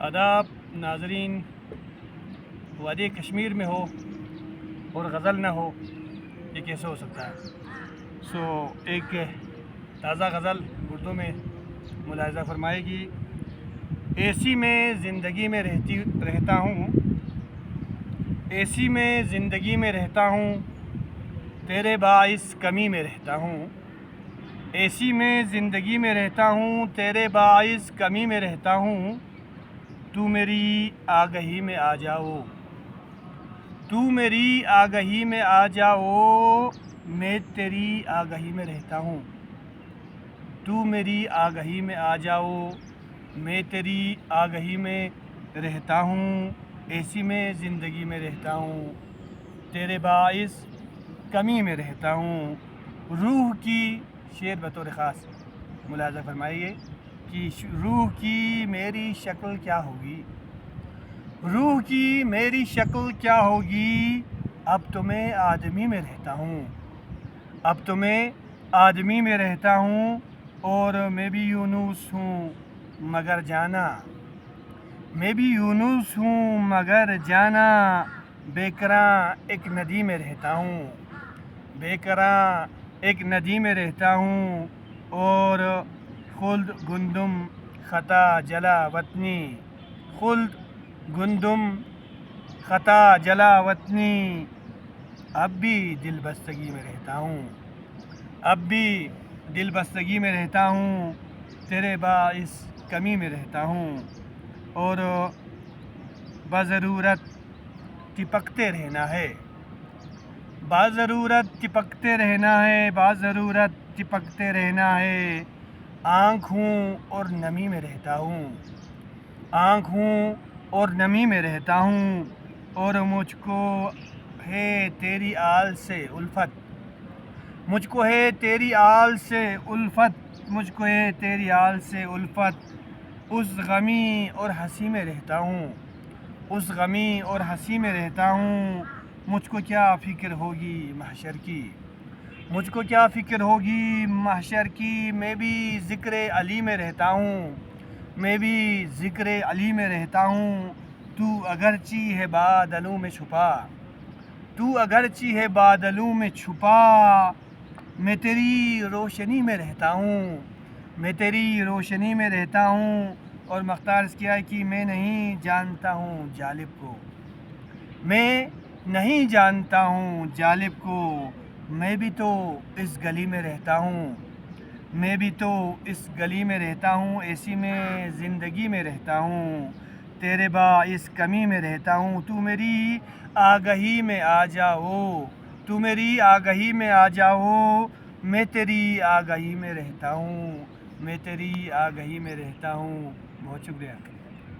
आदाब नाजरीन। वादी कश्मीर में हो और गज़ल ना हो, ये कैसे हो सकता है? एक ताज़ा गज़ल उर्दू में मुलाहिज़ा फरमाएगी। एसी में ज़िंदगी में रहता हूँ, एसी में ज़िंदगी में रहता हूँ, तेरे बाइस कमी में रहता हूँ। एसी में ज़िंदगी में रहता हूँ, तेरे बाइस कमी में रहता हूँ। तू मेरी आगही में आ जाओ, तू मेरी आगही में आ जाओ, मैं तेरी आगही में रहता हूँ। तू मेरी आगही में आ जाओ, मैं तेरी आगही में रहता हूँ। एसी में ज़िंदगी में रहता हूँ, तेरे बाइस कमी में रहता हूँ। रूह की शेर बतौर ख़ास मुलाहिज़ा फरमाइए कि रूह की मेरी शक्ल क्या होगी, रूह की मेरी शक्ल क्या होगी। अब तो मैं आदमी में रहता हूँ, अब तो मैं आदमी में रहता हूँ। और मैं भी यूनुस हूँ मगर जाना, मैं भी यूनुस हूँ मगर जाना। बेकरां एक नदी में रहता हूँ, बेकरां एक नदी में रहता हूँ। और खुल्द गुंदुम ख़ता जला वतनी, खुल्द गुंदुम ख़ता जला वतनी। अब भी दिल बस्तगी में रहता हूँ, अब भी दिल बस्तगी में रहता हूँ, तेरे बाइस कमी में रहता हूँ। और बज़रूरत टिपकते रहना है, बाज़रूरत टिपकते रहना है, बाज़रूरत टिपकते रहना है। आँख हूँ और नमी में रहता हूँ, आँख हूँ और नमी में रहता हूँ। और मुझको है तेरी आल से उल्फत, मुझको है तेरी आल से उल्फत, मुझको है तेरी आल से उल्फत। उस गमी और हंसी में रहता हूँ, उस गमी और हंसी में रहता हूँ। मुझको क्या फ़िक्र होगी महशर की, मुझको क्या फ़िक्र होगी महशर की। मैं भी ज़िक्र अली में रहता हूँ, मैं भी ज़िक्र अली में रहता हूँ। तू अगरची है बादलों में छुपा, तू अगरची है बादलों में छुपा। मैं तेरी रोशनी में रहता हूँ, मैं तेरी रोशनी में रहता हूँ। और मख्तार किया है कि मैं नहीं जानता हूँ जालिब को, मैं नहीं जानता हूँ जालिब को। मैं भी तो इस गली में रहता हूँ, मैं भी तो इस गली में रहता हूँ। एसी में ज़िंदगी में रहता हूँ, तेरे बाइस कमी में रहता हूँ। तू मेरी आगही में आ जाओ, तू मेरी आगही में आ जाओ, मैं तेरी आगही में रहता हूँ, मैं तेरी आगही में रहता हूँ। बहुत शुक्रिया।